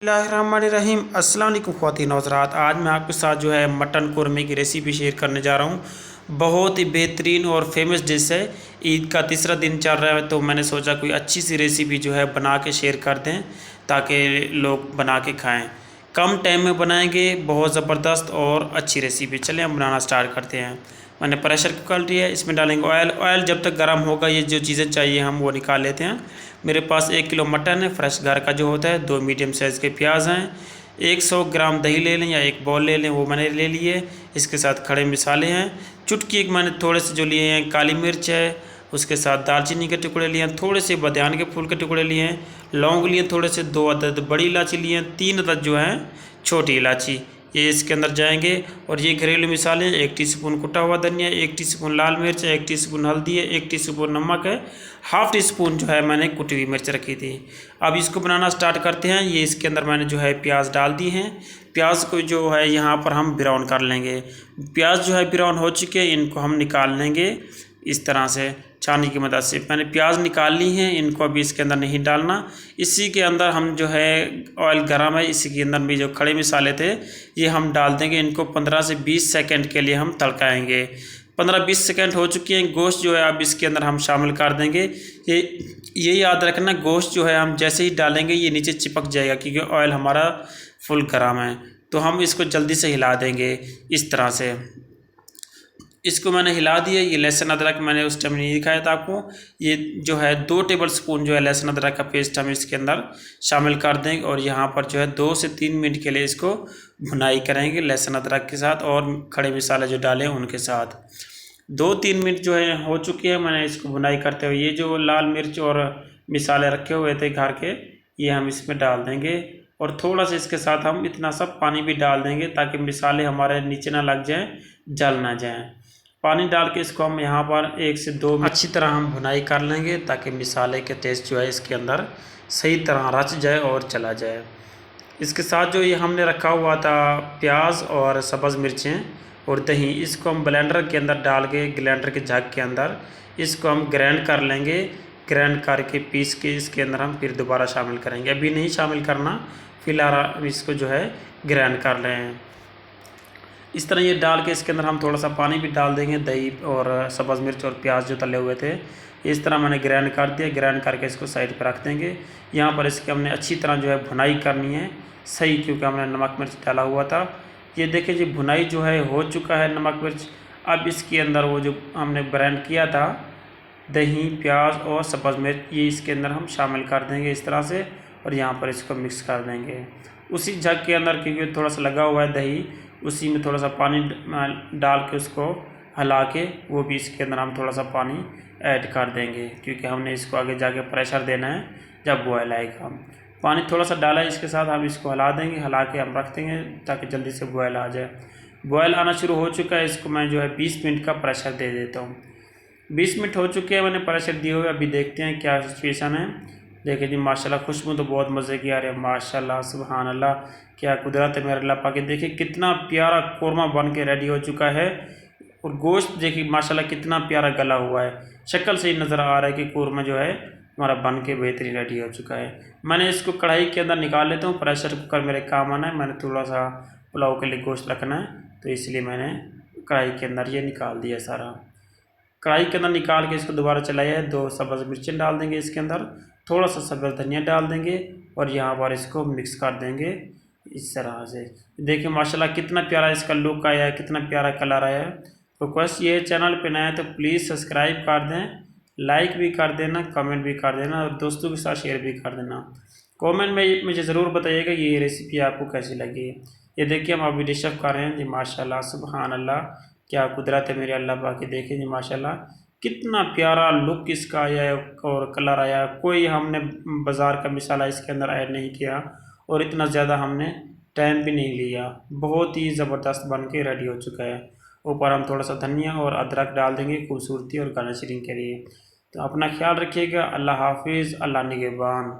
रहीम अस्सलाम वालेकुम ख़वातीन और हज़रात। आज मैं आपके साथ जो है मटन कौरमे की रेसिपी शेयर करने जा रहा हूँ। बहुत ही बेहतरीन और फेमस डिश है। ईद का तीसरा दिन चल रहा है तो मैंने सोचा कोई अच्छी सी रेसिपी जो है बना के शेयर कर दें ताकि लोग बना के खाएं। कम टाइम में बनाएंगे, बहुत ज़बरदस्त और अच्छी रेसिपी। चलें हम बनाना स्टार्ट करते हैं। मैंने प्रेशर कुकर लिया है, इसमें डालेंगे ऑयल। ऑयल जब तक गर्म होगा ये जो चीज़ें चाहिए हम वो निकाल लेते हैं। मेरे पास 1 किलो मटन है, फ्रेश घर का जो होता है। 2 मीडियम साइज़ के प्याज हैं। 100 ग्राम दही ले लें या एक बॉल ले लें, वो मैंने ले लिए। इसके साथ खड़े मसाले हैं। चुटकी एक मैंने थोड़े से जो लिए हैं काली मिर्च है। उसके साथ दालचीनी के टुकड़े लिए हैं, थोड़े से बादियान के फूल के टुकड़े लिए हैं। लौंग लिए थोड़े से, 2 अदद बड़ी इलायची लिए हैं, 3 अदद जो हैं छोटी इलायची, ये इसके अंदर जाएंगे। और ये घरेलू मसाले, 1 टीस्पून कुटा हुआ धनिया, 1 टीस्पून लाल मिर्च, 1 टीस्पून हल्दी है, 1 टीस्पून नमक है, हाफ़ टी स्पून जो है मैंने कुटी हुई मिर्च रखी थी। अब इसको बनाना स्टार्ट करते हैं। ये इसके अंदर मैंने जो है प्याज डाल दी हैं। प्याज को जो है यहाँ पर हम ब्राउन कर लेंगे। प्याज जो है ब्राउन हो चुके हैं, इनको हम निकाल लेंगे इस तरह से छानी की मदद से। मैंने प्याज निकाल ली हैं, इनको अभी इसके अंदर नहीं डालना। इसी के अंदर हम जो है ऑयल गर्म है, इसी के अंदर भी जो खड़े मसाले थे ये हम डाल देंगे। इनको 15 से 20 सेकंड के लिए हम तड़काएंगे। 15-20 सेकंड हो चुके हैं। गोश्त जो है अब इसके अंदर हम शामिल कर देंगे। ये याद रखना, गोश्त जो है हम जैसे ही डालेंगे ये नीचे चिपक जाएगा क्योंकि ऑयल हमारा फुल गर्म है। तो हम इसको जल्दी से हिला देंगे इस तरह से। इसको मैंने हिला दिया। ये लहसुन अदरक मैंने उस टाइम नहीं दिखाया था आपको। ये जो है 2 टेबल स्पून जो है लहसुन अदरक का पेस्ट हम इसके अंदर शामिल कर देंगे और यहाँ पर जो है 2 से 3 मिनट के लिए इसको भुनाई करेंगे लहसुन अदरक के साथ और खड़े मसाले जो डाले हैं उनके साथ। 2-3 मिनट जो है हो चुके हैं मैंने इसको भुनाई करते हुए। ये जो लाल मिर्च और मसाले रखे हुए थे घर के, ये हम इसमें डाल देंगे और थोड़ा सा इसके साथ हम इतना सा पानी भी डाल देंगे ताकि मसाले हमारे नीचे ना लग जाएं, जल ना जाएं। पानी डाल के इसको हम यहाँ पर 1 से 2 मिनट अच्छी तरह हम भुनाई कर लेंगे ताकि मसाले के टेस्ट जो है इसके अंदर सही तरह रच जाए और चला जाए। इसके साथ जो ये हमने रखा हुआ था प्याज और सब्ज़ मिर्चें और दही, इसको हम ब्लेंडर के अंदर डाल के, ग्राइंडर के जग के अंदर इसको हम ग्राइंड कर लेंगे। ग्राइंड करके पीस के इसके अंदर हम फिर दोबारा शामिल करेंगे। अभी नहीं शामिल करना, फिलहाल इसको जो है ग्राइंड कर रहे हैं। इस तरह ये डाल के इसके अंदर हम थोड़ा सा पानी भी डाल देंगे। दही और सब्ज़ मिर्च और प्याज जो तले हुए थे इस तरह मैंने ग्राइंड कर दिया। ग्राइंड करके इसको साइड पर रख देंगे। यहाँ पर इसकी हमने अच्छी तरह जो है भुनाई करनी है सही, क्योंकि हमने नमक मिर्च डाला हुआ था। ये देखिए जी भुनाई जो है हो चुका है नमक मिर्च। अब इसके अंदर वो जो हमने ग्राइंड किया था दही, प्याज और सब्ज़ मिर्च, ये इसके अंदर हम शामिल कर देंगे इस तरह से और यहाँ पर इसको मिक्स कर देंगे। उसी जग के अंदर क्योंकि थोड़ा सा लगा हुआ है दही, उसी में थोड़ा सा पानी डाल के उसको हिला के वो भी इसके अंदर हम थोड़ा सा पानी ऐड कर देंगे क्योंकि हमने इसको आगे जाके प्रेशर देना है जब बॉयल आएगा। पानी थोड़ा सा डाला है, इसके साथ हम इसको हिला देंगे। हिला के हम रख देंगे ताकि जल्दी से बॉयल आ जाए। बॉयल आना शुरू हो चुका है, इसको मैं जो है 20 मिनट का प्रेशर दे देता हूँ। 20 मिनट हो चुके हैं मैंने प्रेशर दिए हुए। अभी देखते हैं क्या सिचुएशन है। देखिए जी माशाल्लाह खुशबू तो बहुत मज़े की आ रही है। माशाल्लाह सुभान अल्लाह, क्या कुदरत है मेरे अल्लाह पाक की। देखिए कितना प्यारा कोरमा बन के रेडी हो चुका है और गोश्त देखिए माशाल्लाह कितना प्यारा गला हुआ है। शक्ल से ही नज़र आ रहा है कि कोरमा जो है हमारा बन के बेहतरीन रेडी हो चुका है। मैंने इसको कढ़ाई के अंदर निकाल लेता हूँ। प्रेशर कुकर मेरे काम आना है, मैंने थोड़ा सा पुलाव के लिए गोश्त रखना है तो इसलिए मैंने कढ़ाई के अंदर ये निकाल दिया सारा। कढ़ाई के अंदर निकाल के इसको दोबारा चलाया है। 2 सब्ज़ मिर्चें डाल देंगे इसके अंदर, थोड़ा सा सब्ज़ धनिया डाल देंगे और यहाँ पर इसको मिक्स कर देंगे इस तरह से। देखिए माशाल्लाह कितना प्यारा इसका लुक आया है, कितना प्यारा कलर आया है। रिक्वेस्ट ये चैनल पे नया है तो प्लीज़ सब्सक्राइब कर दें, लाइक भी कर देना, कमेंट भी कर देना और दोस्तों के साथ शेयर भी कर देना। कमेंट में मुझे ज़रूर बताइएगा ये रेसिपी आपको कैसी लगी। ये देखिए हम अभी डिश कर रहे हैं जी माशाल्लाह सुभान अल्लाह, क्या कुदरत है मेरे अल्लाह पाक की। देखिए जी माशाल्लाह कितना प्यारा लुक इसका आया है और कलर आया। कोई हमने बाज़ार का मसाला इसके अंदर ऐड नहीं किया और इतना ज़्यादा हमने टाइम भी नहीं लिया। बहुत ही ज़बरदस्त बन के रेडी हो चुका है। ऊपर हम थोड़ा सा धनिया और अदरक डाल देंगे खूबसूरती और गार्निशिंग के लिए। तो अपना ख्याल रखिएगा। अल्लाह हाफिज़, अल्लाह निगहबान।